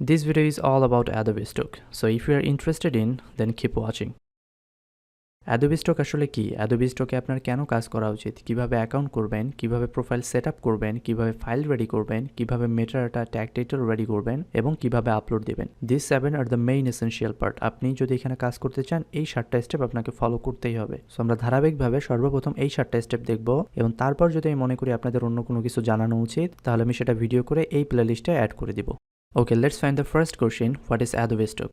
This video is all about Adobestock, so if you are interested in, then keep watching. Adobestock আসলে কি? Adobestock-এ আপনার কেন কাজ করা উচিত? কিভাবে অ্যাকাউন্ট করবেন, কিভাবে প্রোফাইল সেটআপ করবেন, কিভাবে ফাইল রেডি করবেন, কিভাবে মেটাডাটা ট্যাগ টাইটেল রেডি করবেন এবং কিভাবে আপলোড দিবেন। These 7 are the main essential part. আপনি যদি এখানে কাজ করতে চান এই 7টা স্টেপ আপনাকে ফলো করতেই হবে। সো আমরা ধারাবাহিকভাবে সর্বপ্রথম এই 7টা স্টেপ দেখব এবং তারপর যদি আমি মনে করি আপনাদের অন্য কোনো কিছু জানানো উচিত তাহলে আমি সেটা ভিডিও করে এই প্লেলিস্টে অ্যাড করে দিব। Okay, let's find the first question. What is Adobestock?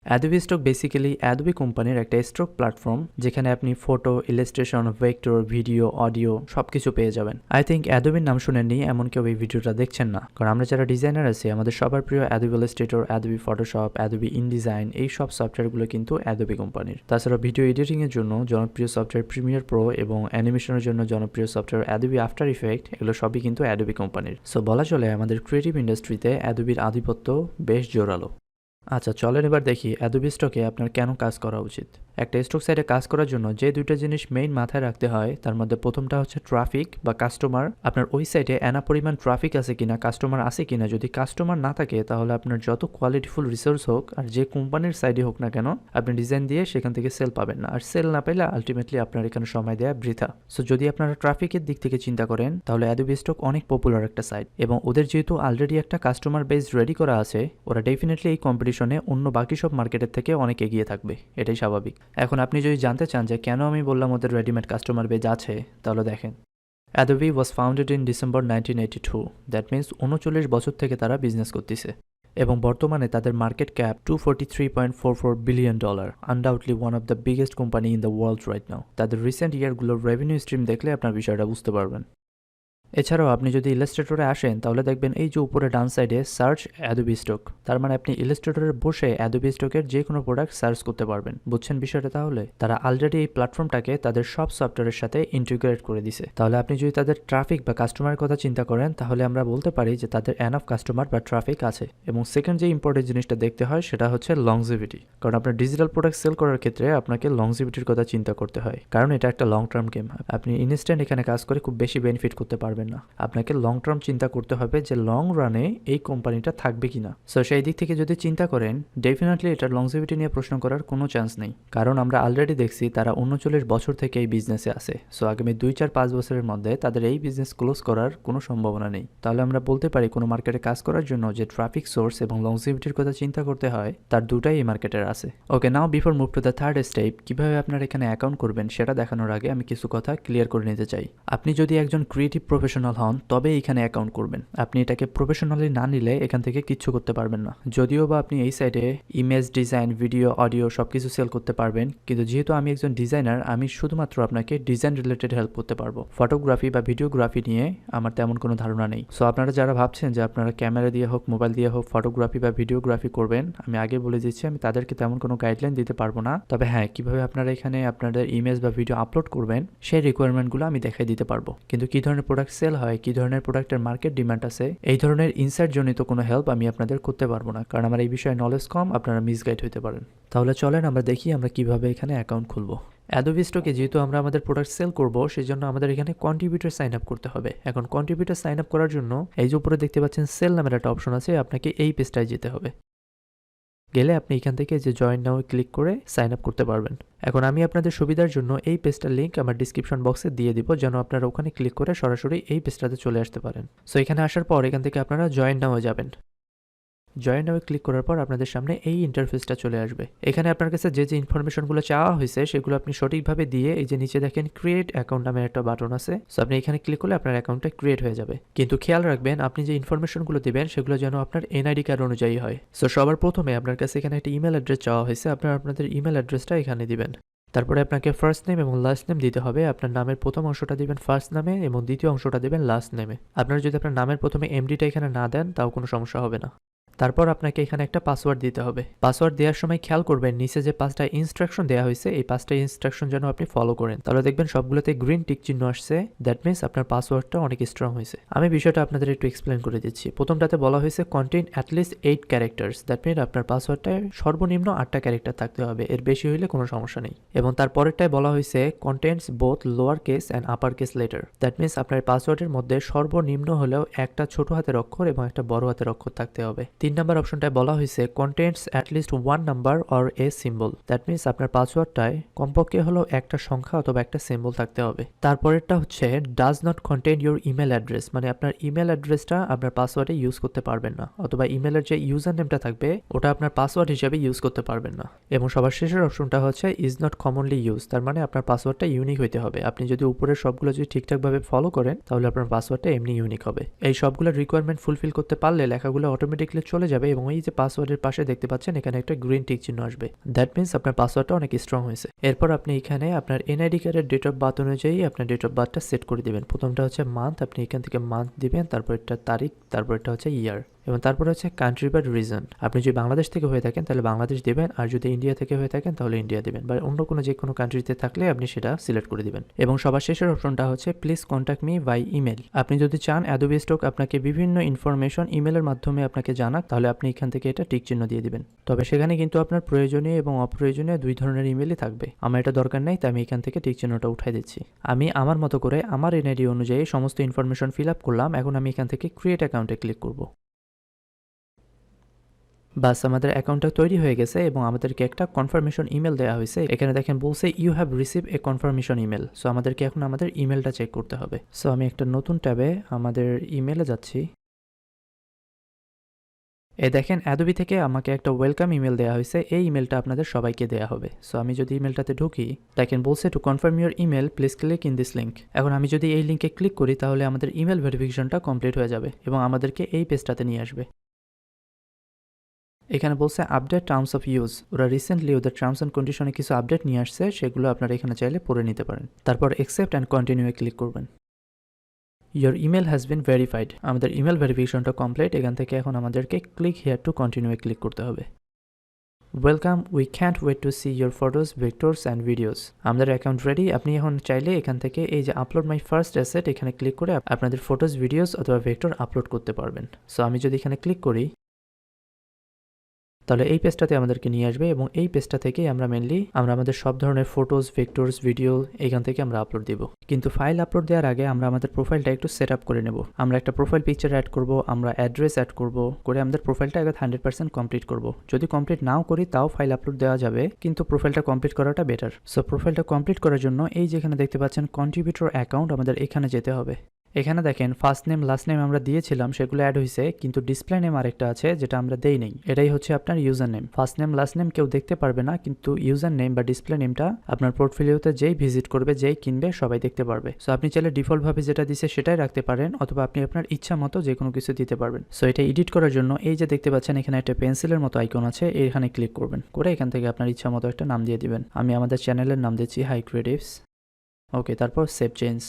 Adobestock basically Adobe কোম্পানির একটা স্টক প্ল্যাটফর্ম যেখানে আপনি photo, illustration, vector, video, audio সবকিছু পেয়ে যাবেন। আই থিঙ্ক Adobe-র নাম শুনেননি এমন কেউ এই ভিডিওটা দেখছেন না, কারণ আমরা যারা ডিজাইনার আছি আমাদের সবার প্রিয় Adobe Illustrator, Adobe Photoshop, Adobe InDesign এই সব সফটওয়্যারগুলো কিন্তু Adobe কোম্পানির। তাছাড়া ভিডিও এডিটিংয়ের জন্য জনপ্রিয় সফটওয়্যার প্রিমিয়ার প্রো এবং অ্যানিমেশনের জন্য জনপ্রিয় সফটওয়্যার Adobe আফটার ইফেক্ট এগুলো সবই কিন্তু Adobe কোম্পানির। সো বলা চলে আমাদের ক্রিয়েটিভ ইন্ডাস্ট্রিতে Adobe-র আধিপত্য বেশ জোরালো। আচ্ছা চলেন এবার দেখি Adobestock-এ আপনার কেন কাজ করা উচিত। একটা স্টক সাইটে কাজ করার জন্য যে দুইটা জিনিস মেইন মাথায় রাখতে হয় তার মধ্যে প্রথমটা হচ্ছে ট্রাফিক বা কাস্টমার। আপনার ওই সাইটে এনা পরিমাণ ট্রাফিক আছে কিনা, কাস্টমার আছে কিনা। যদি কাস্টমার না থাকে তাহলে আপনার যত কোয়ালিটিফুল রিসোর্স হোক আর যে কোম্পানির সাইডে হোক না কেন আপনি ডিজাইন দিয়ে সেখান থেকে সেল পাবেন না, আর সেল না পেলে আলটিমেটলি আপনার এখানে সময় দেয়া বৃথা। সো যদি আপনারা ট্রাফিকের দিক থেকে চিন্তা করেন তাহলে Adobestock অনেক পপুলার একটা সাইট এবং ওদের যেহেতু অলরেডি একটা কাস্টমার বেস রেডি করা আছে ওরা ডেফিনেটলি এই কম্পিটিশনে অন্য বাকি সব মার্কেটের থেকে অনেক এগিয়ে থাকবে, এটাই স্বাভাবিক। এখন আপনি যদি জানতে চান যে কেন আমি বললাম ওদের রেডিমেড কাস্টমার বেজ আছে তাহলে দেখেন। Adobe was founded in December 1982. That means 39 বছর থেকে তারা বিজনেস করতেছে এবং বর্তমানে তাদের market cap $243.44 billion, undoubtedly one of the biggest company in the world right now. তাদের রিসেন্ট ইয়ারগুলোর রেভিনিউ স্ট্রিম দেখলে আপনার বিষয়টা বুঝতে পারবেন। এছাড়াও আপনি যদি ইলাস্ট্রেটরে আসেন তাহলে দেখবেন এই যে উপরে ডান সাইডে সার্চ Adobestock, তার মানে আপনি ইলাস্ট্রেটরে বসে Adobestock-এর যে কোনো প্রোডাক্ট সার্চ করতে পারবেন। বুঝছেন বিষয়টা? তাহলে তারা অলরেডি এই প্ল্যাটফর্মটাকে তাদের সব সফটওয়্যারের সাথে ইন্টিগ্রেট করে দিছে। তাহলে আপনি যদি তাদের ট্রাফিক বা কাস্টমারের কথা চিন্তা করেন তাহলে আমরা বলতে পারি যে তাদের এনাফ কাস্টমার বা ট্রাফিক আছে। এবং সেকেন্ড যে ইম্পর্টেন্ট জিনিসটা দেখতে হয় সেটা হচ্ছে লংজিভিটি, কারণ আপনার ডিজিটাল প্রোডাক্ট সেল করার ক্ষেত্রে আপনাকে লংজিভিটির কথা চিন্তা করতে হয়, কারণ এটা একটা লং টার্ম গেম। আপনি ইনস্ট্যান্ট এখানে কাজ করে খুব বেশি বেনিফিট করতে পারবেন না, আপনাকে লং টার্ম চিন্তা করতে হবে যে লং রানে এই কোম্পানিটা থাকবে কিনা। সো সেই দিক থেকে যদি চিন্তা করেন ডেফিনেটলি এটার লংজিভিটি নিয়ে প্রশ্ন করার কোনো চান্স নেই, কারণ আমরা অলরেডি দেখছি তারা 39 বছর থেকে এই বিজনেসে আছে। সো আগামী 2-4-5 বছরের মধ্যে তাদের এই বিজনেস ক্লোজ করার কোনো সম্ভাবনা নেই। তাহলে আমরা বলতে পারি কোনো মার্কেটে কাজ করার জন্য যে ট্রাফিক সোর্স এবং লংজিভিটির কথা চিন্তা করতে হয় তার দুটাই এই মার্কেটের আছে। Okay, now before move to the third step, কিভাবে আপনার এখানে অ্যাকাউন্ট করবেন সেটা দেখানোর আগে আমি কিছু কথা ক্লিয়ার করে নিতে চাই। আপনি যদি একজন ক্রিয়েটিভ প্রফেশনাল হন তবে এখানে অ্যাকাউন্ট করবেন। আপনি এটাকে প্রফেশনালি না নিলে এখান থেকে কিচ্ছু করতে পারবেন না। যদিও বা আপনি এই সাইডে ইমেজ, ডিজাইন, ভিডিও, অডিও সবকিছু সেল করতে পারবেন, কিন্তু যেহেতু আমি একজন ডিজাইনার আমি শুধুমাত্র আপনাকে ডিজাইন রিলেটেড হেল্প করতে পারবো। ফটোগ্রাফি বা ভিডিওগ্রাফি নিয়ে আমার তেমন কোনো ধারণা নেই। সো আপনারা যারা ভাবছেন যে আপনারা ক্যামেরা দিয়ে হোক, মোবাইল দিয়ে হোক ফটোগ্রাফি বা ভিডিওগ্রাফি করবেন, আমি আগে বলে দিচ্ছি আমি তাদেরকে তেমন কোনো গাইডলাইন দিতে পারবো না। তবে হ্যাঁ, কিভাবে আপনারা এখানে আপনাদের ইমেজ বা ভিডিও আপলোড করবেন সেই রিকোয়ারমেন্টগুলো আমি দেখাই দিতে পারবো। কিন্তু কি ধরনের প্রোডাক্ট সেল হয়, কি ধরনের প্রোডাক্টের মার্কেট ডিমান্ড আছে, এই ধরনের ইনসাইট জনিত কোনো হেল্প আমি আপনাদের করতে পারবো না, কারণ আমার এই বিষয়ে নলেজ কম, আপনারা মিসগাইড হতে পারেন। তাহলে চলেন আমরা দেখি আমরা কিভাবে এখানে অ্যাকাউন্ট খুলবো। Adobestock-এ যেহেতু আমরা আমাদের প্রোডাক্ট সেল করব সেই জন্য আমাদের এখানে কন্ট্রিবিউটর সাইন আপ করতে হবে। এখন কন্ট্রিবিউটর সাইন আপ করার জন্য এই যে উপরে দেখতে পাচ্ছেন সেল নামের একটা অপশন আছে, আপনাকে এই পেজটায় যেতে হবে। গেলে আপনি এখান থেকে যে জয়েন নাও ক্লিক করে সাইন আপ করতে পারবেন। এখন আমি আপনাদের সুবিধার জন্য এই পেজটার লিঙ্ক আমার ডিসক্রিপশন বক্সে দিয়ে দিব, যেন আপনারা ওখানে ক্লিক করে সরাসরি এই পেজটাতে চলে আসতে পারেন। সো এখানে আসার পর এখান থেকে আপনারা জয়েন নাও যাবেন। জয়েন নাও ক্লিক করার পর আপনাদের সামনে এই ইন্টারফেসটা চলে আসবে। এখানে আপনার কাছে যে যে ইনফরমেশনগুলো চাওয়া হয়েছে সেগুলো আপনি সঠিকভাবে দিয়ে এই যে নিচে দেখেন ক্রিয়েট অ্যাকাউন্ট নামের একটা বাটন আছে। সো আপনি এখানে ক্লিক করলে আপনার অ্যাকাউন্টটা ক্রিয়েট হয়ে যাবে। কিন্তু খেয়াল রাখবেন আপনি যে ইনফরমেশনগুলো দিবেন সেগুলো যেন আপনার এনআইডি কার্ড অনুযায়ী হয়। সো সবার প্রথমে আপনার কাছে এখানে একটা ইমেল অ্যাড্রেস চাওয়া হয়েছে, আপনাদের ইমেল অ্যাড্রেসটা এখানে দিবেন। তারপরে আপনাকে ফার্স্ট নেম এবং লাস্ট নেম দিতে হবে। আপনার নামের প্রথম অংশটা দিবেন ফার্স্ট নামে এবং দ্বিতীয় অংশটা দিবেন লাস্ট নেমে। আপনারা যদি আপনার নামের প্রথমে এমডিটা এখানে না দেন তাও কোনো সমস্যা হবে না। তারপর আপনাকে এখানে একটা পাসওয়ার্ড দিতে হবে। পাসওয়ার্ড দেওয়ার সময় খেয়াল করবেন নিচে যে 5টা ইনস্ট্রাকশন দেওয়া হয়েছে এই 5টা ইনস্ট্রাকশন যেন আপনি ফলো করেন, তাহলে দেখবেন সবগুলোতে গ্রিন টিক চিহ্ন আসছে। দ্যাট মিনস আপনার পাসওয়ার্ডটা অনেক স্ট্রং হয়েছে। আমি বিষয়টা আপনাদের একটু এক্সপ্লেন করে দিচ্ছি। প্রথমটাতে বলা হয়েছে contain at least 8 characters. That mean আপনার পাসওয়ার্ডটায় সর্বনিম্ন 8টা ক্যারেক্টার থাকতে হবে, এর বেশি হইলে কোনো সমস্যা নেই। এবং তারপরেরটায় বলা হয়েছে contents both lower case and upper case letter. That means আপনার পাসওয়ার্ডের মধ্যে সর্বনিম্ন হলেও একটা ছোট হাতের অক্ষর এবং একটা বড় হাতের অক্ষর থাকতে হবে। 3 নাম্বার অপশনটায় বলা হয়েছে contents at least 1 number or a symbol. That means আপনার পাসওয়ার্ডটায় কমপক্ষে হলো একটা সংখ্যা অথবা একটা সিম্বল থাকতে হবে। তারপরেরটা হচ্ছে does not contain your email address, মানে আপনার ইমেল অ্যাড্রেসটা আপনার পাসওয়ার্ডে ইউজ করতে পারবেন না, অথবা ইমেলের যে ইউজার নেমটা থাকবে ওটা আপনার পাসওয়ার্ড হিসেবে ইউজ করতে পারবেন না। এবং সবার শেষের অপশনটা হচ্ছে ইজ নট কমনলি ইউজ, তার মানে আপনার পাসওয়ার্ডটা ইউনিক হইতে হবে। আপনি যদি উপরের সবগুলো যদি ঠিকঠাকভাবে ফলো করেন তাহলে আপনার পাসওয়ার্ডটা এমনি ইউনিক হবে। এই সবগুলো রিকোয়ারমেন্ট ফুলফিল করতে পারলে লেখাগুলো অটোমেটিকলি চলে যাবে এবং এই যে পাসওয়ার্ডের পাশে দেখতে পাচ্ছেন এখানে একটা গ্রিন টিক চিহ্ন আসবে। দ্যাট মিনস আপনার পাসওয়ার্ডটা অনেক স্ট্রং হয়েছে। এরপর আপনি এখানে আপনার এনআইডি কার্ডের ডেট অফ বার্থ অনুযায়ী আপনার ডেট অফ বার্থটা সেট করে দিবেন। প্রথমটা হচ্ছে মান্থ, আপনি এখান থেকে মান্থ দিবেন, তারপর এটা তারিখ, তারপর এটা হচ্ছে ইয়ার, এবং তারপর হচ্ছে কান্ট্রি বা রিজন। আপনি যদি বাংলাদেশ থেকে হয়ে থাকেন তাহলে বাংলাদেশ দিবেন, আর যদি ইন্ডিয়া থেকে হয়ে থাকেন তাহলে ইন্ডিয়া দিবেন, বা অন্য কোনো যে কোনো কান্ট্রিতে থাকলে আপনি সেটা সিলেক্ট করে দিবেন। এবং সবার শেষের অপশনটা হচ্ছে please contact me by email. আপনি যদি চান অ্যাডোবিস্টক আপনাকে বিভিন্ন ইনফরমেশন ইমেলের মাধ্যমে আপনাকে জানাক তাহলে আপনি এখান থেকে এটা টিক চিহ্ন দিয়ে দিবেন। তবে সেখানে কিন্তু আপনার প্রয়োজনীয় এবং অপ্রয়োজনীয় দুই ধরনের ইমেলই থাকবে। আমার এটা দরকার নেই, তাই আমি এখান থেকে টিক চিহ্নটা উঠাই দিচ্ছি। আমি আমার মতো করে আমার এনআইডি অনুযায়ী সমস্ত ইনফরমেশন ফিল আপ করলাম। এখন আমি এখান থেকে ক্রিয়েট অ্যাকাউন্টে ক্লিক করব। বাস আমাদের অ্যাকাউন্টটা তৈরি হয়ে গেছে এবং আমাদেরকে একটা কনফার্মেশন ইমেল দেওয়া হয়েছে। এখানে দেখেন বলছে you have receive a confirmation email. So আমাদেরকে এখন আমাদের ইমেলটা চেক করতে হবে। সো আমি একটা নতুন ট্যাবে আমাদের ইমেলে যাচ্ছি। দেখেন অ্যাডোবি থেকে আমাকে একটা ওয়েলকাম ইমেল দেওয়া হয়েছে। এই ইমেলটা আপনাদের সবাইকে দেওয়া হবে। সো আমি যদি ইমেলটাতে ঢুকি, দেখেন বলছে to confirm your email please click in this link. এখন আমি যদি এই লিঙ্কে ক্লিক করি তাহলে আমাদের ইমেল ভেরিফিকেশনটা কমপ্লিট হয়ে যাবে এবং আমাদেরকে এই পেজটাতে নিয়ে আসবে। এখানে বলছে আপডেট টার্মস অফ ইউজ। ওরা রিসেন্টলি ওদের টার্মস অ্যান্ড কন্ডিশনে কিছু আপডেট নিয়ে আসছে, সেগুলো আপনারা এখানে চাইলে পড়ে নিতে পারেন। তারপর অ্যাকসেপ্ট অ্যান্ড কন্টিনিউ এ ক্লিক করবেন। Your email has been verified. আমাদের ইমেল ভেরিফিকেশনটা কমপ্লিট। এখান থেকে এখন আমাদেরকে ক্লিক হিয়ার টু কন্টিনিউ এ ক্লিক করতে হবে। Welcome, we can't wait to see your photos, vectors and videos. আমাদের অ্যাকাউন্ট রেডি। আপনি এখন চাইলে এখান থেকে এই যে আপলোড মাই ফার্স্ট অ্যাসেট এখানে ক্লিক করে আপনাদের ফটোস, ভিডিওস অথবা ভেক্টর আপলোড করতে পারবেন। সো আমি যদি এখানে ক্লিক করি তাহলে এই পেজটাতে আমাদেরকে নিয়ে আসবে এবং এই পেজটা থেকে আমরা মেনলি আমাদের সব ধরনের ফটোস, ভেক্টরস, ভিডিও এখান থেকে আমরা আপলোড দিব। কিন্তু ফাইল আপলোড দেওয়ার আগে আমরা আমাদের প্রোফাইলটা একটু সেট আপ করে নেব। আমরা একটা প্রোফাইল পিকচার অ্যাড করব, আমরা অ্যাড্রেস অ্যাড করব, করে আমাদের প্রোফাইলটা আগে 100% কমপ্লিট করব। যদি কমপ্লিট নাও করি তাও ফাইল আপলোড দেওয়া যাবে, কিন্তু প্রোফাইলটা কমপ্লিট করাটা বেটার। সো প্রোফাইলটা কমপ্লিট করার জন্য এই যেখানে দেখতে পাচ্ছেন কন্ট্রিবিউটর অ্যাকাউন্ট, আমাদের এখানে যেতে হবে। এখানে দেখেন ফার্স্ট নেম লাস্ট নেম আমরা দিয়েছিলাম সেগুলো অ্যাড হয়েছে, কিন্তু ডিসপ্লে নেম আরেকটা আছে যেটা আমরা দেই নেই। এটাই হচ্ছে আপনার user name. First name last name কেউ দেখতে পারবে না, কিন্তু ইউজার নেম বা ডিসপ্লে নেমটা আপনার পোর্টফোলিওতে যেই ভিজিট করবে, যেই কিনবে সবাই দেখতে পারবে। সো আপনি চাইলে ডিফল্টভাবে যেটা দিছে সেটাই রাখতে পারেন, অথবা আপনি আপনার ইচ্ছা মতো যে কোনো কিছু দিতে পারবেন। সো এটা এডিট করার জন্য এই যে দেখতে পাচ্ছেন এখানে একটা পেন্সিলের মতো আইকন আছে, এখানে ক্লিক করবেন, করে এখান থেকে আপনার ইচ্ছা মতো একটা নাম দিয়ে দিবেন। আমি আমাদের চ্যানেলের নাম দিচ্ছি হাই ক্রিয়েটিভস। ওকে, তারপর সেভ চেঞ্জ।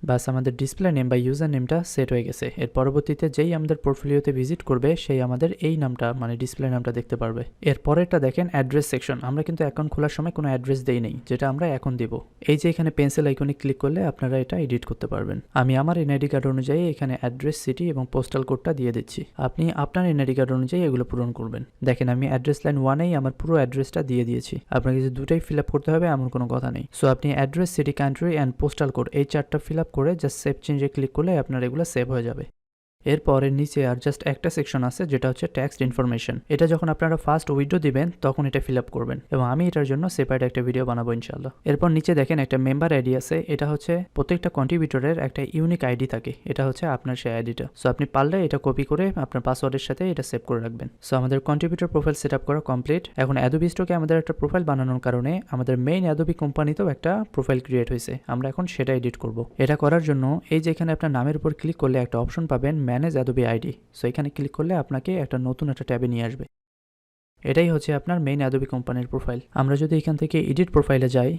বাস আমাদের ডিসপ্লে নেম বা ইউজার নেমটা সেট হয়ে গেছে। এর পরবর্তীতে যেই আমাদের পোর্টফোলিওতে ভিজিট করবে সেই আমাদের এই নামটা মানে ডিসপ্লে নামটা দেখতে পারবে। এর পরেরটা দেখেন অ্যাড্রেস সেকশন। আমরা কিন্তু অ্যাকাউন্ট খোলার সময় কোনো অ্যাড্রেস দেই নেই, যেটা আমরা এখন দেব। এই যে এখানে পেন্সিল আইকনে ক্লিক করলে আপনারা এটা এডিট করতে পারবেন। আমি আমার এনআইডি কার্ড অনুযায়ী এখানে অ্যাড্রেস, সিটি এবং পোস্টাল কোডটা দিয়ে দিচ্ছি। আপনি আপনার এনআইডি কার্ড অনুযায়ী এগুলো পূরণ করবেন। দেখেন আমি অ্যাড্রেস লাইন 1-এই আমার পুরো অ্যাড্রেসটা দিয়ে দিয়েছি। আপনাকে যে দুটাই ফিল আপ করতে হবে এমন কোনো কথা নেই। সো আপনি address, city, country and postal code এই চারটা ফিল আপ করে জাস্ট সেভ চেঞ্জে ক্লিক করলে আপনার এগুলো সেভ হয়ে যাবে। এরপর এর নিচে আর জাস্ট একটা সেকশন আছে যেটা হচ্ছে টেক্সট ইনফরমেশন। এটা যখন আপনারা ফার্স্ট উইডো দিবেন তখন এটা ফিল আপ করবেন, এবং আমি এটার জন্য সেপারেট একটা ভিডিও বানাবো ইনশাআল্লাহ। এরপর নিচে দেখেন একটা মেম্বার আইডি আছে। এটা হচ্ছে প্রত্যেকটা কন্ট্রিবিউটরের একটা ইউনিক আইডি থাকে, এটা হচ্ছে আপনার সেই আইডিটা। সো আপনি পারলে এটা কপি করে আপনার পাসওয়ার্ডের সাথে এটা সেভ করে রাখবেন। সো আমাদের কন্ট্রিবিউটর প্রোফাইল সেট আপ করা কমপ্লিট। এখন অ্যাডোবিস্টকে আমাদের একটা প্রোফাইল বানানোর কারণে আমাদের মেইন অ্যাডোবি কোম্পানিতেও একটা প্রোফাইল ক্রিয়েট হয়েছে। আমরা এখন সেটা এডিট করব। এটা করার জন্য এই যে এখানে আপনার নামের উপর ক্লিক করলে একটা অপশন পাবেন ম্যানেজ অ্যাডোবি আইডি। সো এখানে ক্লিক করলে আপনাকে একটা নতুন একটা ট্যাবে নিয়ে আসবে। এটাই হচ্ছে আপনার মেইন অ্যাডোবি কোম্পানির প্রোফাইল। আমরা যদি এখান থেকে এডিট প্রোফাইলে যাই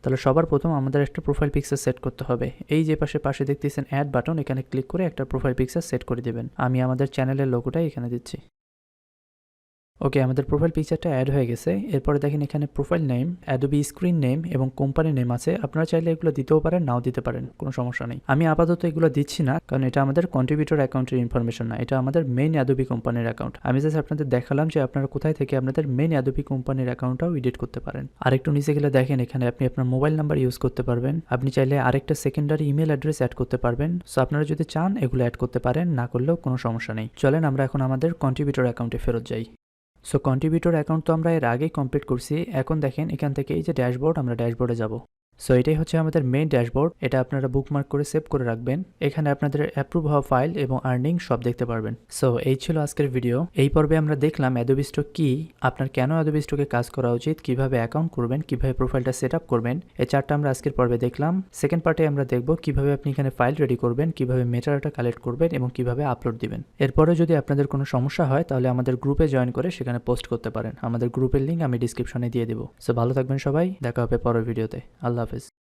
তাহলে সবার প্রথম আমাদের একটা প্রোফাইল পিকচার সেট করতে হবে। এই যে পাশে দেখতেছেন অ্যাড বাটন, এখানে ক্লিক করে একটা প্রোফাইল পিকচার সেট করে দিবেন। আমি আমাদের চ্যানেলের লোগোটাই এখানে দিচ্ছি। ওকে, আমাদের প্রোফাইল পিকচারটা অ্যাড হয়ে গেছে। এরপরে দেখেন এখানে profile name, Adobe screen name এবং কোম্পানি নেম আছে। আপনারা চাইলে এগুলো দিতেও পারেন, নাও দিতে পারেন, কোনো সমস্যা নেই। আমি আপাতত এগুলো দিচ্ছি না, কারণ এটা আমাদের কন্ট্রিবিউটর অ্যাকাউন্টের ইনফরমেশন না, এটা আমাদের মেইন অ্যাডোবি কোম্পানির অ্যাকাউন্ট। আমি জাস্ট আপনাদের দেখালাম যে আপনারা কোথায় থেকে আপনাদের মেইন অ্যাডোবি কোম্পানির অ্যাকাউন্টটাও এডিট করতে পারেন। আর একটু নিচে গেলে দেখেন এখানে আপনি আপনার মোবাইল নাম্বার ইউজ করতে পারবেন। আপনি চাইলে আরেকটা সেকেন্ডারি ইমেল অ্যাড্রেস অ্যাড করতে পারবেন। সো আপনারা যদি চান এগুলো অ্যাড করতে পারেন, না করলেও কোনো সমস্যা নেই। চলেন আমরা এখন আমাদের কন্ট্রিবিউটর অ্যাকাউন্টে ফেরত যাই। সো কন্ট্রিবিউটর অ্যাকাউন্ট তো আমরা এর আগেই কমপ্লিট করছি। এখন দেখেন এখান থেকে এই যে ড্যাশবোর্ড, আমরা ড্যাশবোর্ডে যাব। সো এটাই হচ্ছে আমাদের মেইন ড্যাশবোর্ড। এটা আপনারা বুকমার্ক করে সেভ করে রাখবেন। এখানে আপনাদের অ্যাপ্রুভ হওয়া ফাইল এবং আর্নিং সব দেখতে পারবেন। সো এই ছিল আজকের ভিডিও। এই পর্বে আমরা দেখলাম অ্যাডোবিস্টক কি, আপনার কেন অ্যাডোবিস্টকে কাজ করা উচিত, কিভাবে অ্যাকাউন্ট করবেন, কিভাবে প্রোফাইলটা সেট আপ করবেন। এই চারটা আমরা আজকের পর্বে দেখলাম। সেকেন্ড পার্টে আমরা দেখব কিভাবে আপনি এখানে ফাইল রেডি করবেন, কিভাবে মেটাডাটা কালেক্ট করবেন এবং কিভাবে আপলোড দিবেন। এরপরে যদি আপনাদের কোনো সমস্যা হয় তাহলে আমাদের গ্রুপে জয়েন করে সেখানে পোস্ট করতে পারেন। আমাদের গ্রুপের লিঙ্ক আমি ডিসক্রিপশনে দিয়ে দেবো। সো ভালো থাকবেন সবাই, দেখা হবে পরের ভিডিওতে। আল্লাহ হাফেজ।